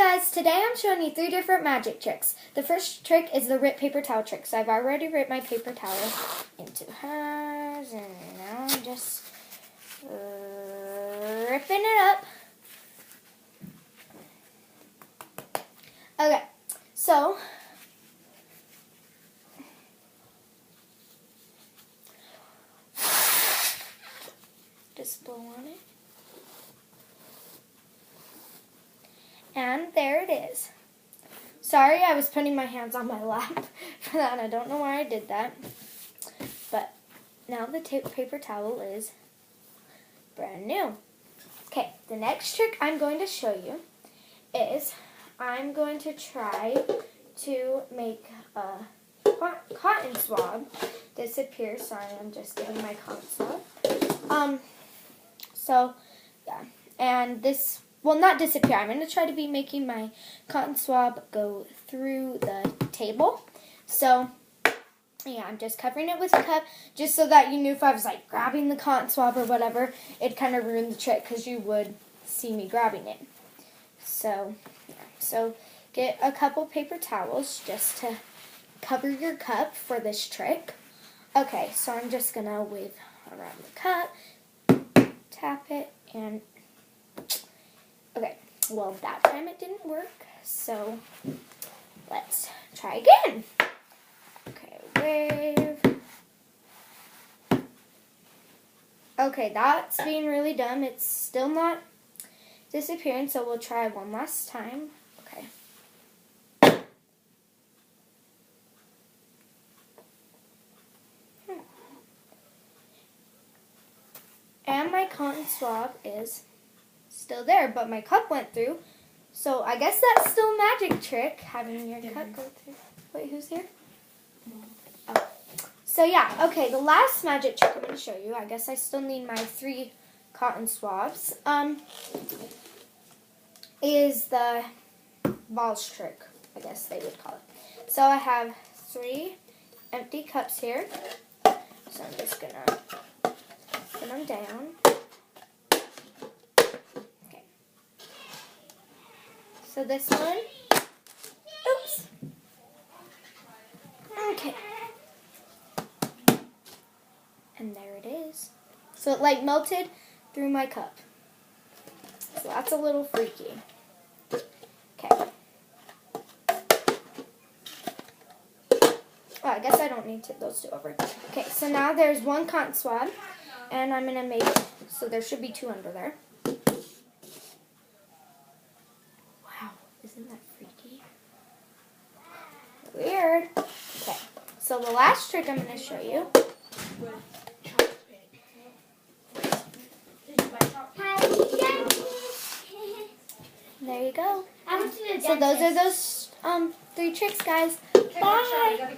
guys, today I'm showing you 3 different magic tricks. The first trick is the rip paper towel trick. So I've already ripped my paper towel into hers, and now I'm just ripping it up. Okay, so just blow on it. And there it is. Sorry, I was putting my hands on my lap for that. I don't know why I did that. But now the paper towel is brand new. Okay, the next trick I'm going to show you is I'm going to try to make a cotton swab disappear. Sorry, I'm just getting my cotton swab. So, yeah. And this... well, not disappear. I'm going to try to be making my cotton swab go through the table. So, yeah, I'm just covering it with a cup just so that you knew if I was, like, grabbing the cotton swab or whatever, it'd kind of ruin the trick because you would see me grabbing it. So, yeah. So, get a couple paper towels just to cover your cup for this trick. Okay, so I'm just going to wave around the cup, tap it, and... okay, well, that time it didn't work, so let's try again. Okay, wave. Okay, that's being really dumb. It's still not disappearing, so we'll try one last time. Okay. And my cotton swab is still there, but my cup went through. So I guess that's still a magic trick, having your cup go through. Wait, who's here? Oh. So yeah, okay, the last magic trick I'm going to show you, I guess I still need my 3 cotton swabs, is the balls trick, I guess they would call it. So I have 3 empty cups here. So I'm just going to put them down. So this one, oops, okay, and there it is. So it like melted through my cup. So that's a little freaky. Okay. Oh, I guess I don't need those 2 over. Okay, so now there's 1 cotton swab, and I'm going to make, so there should be 2 under there. Isn't that freaky? Weird. Okay, so the last trick I'm going to show you. There you go. So those are those 3 tricks, guys. Bye.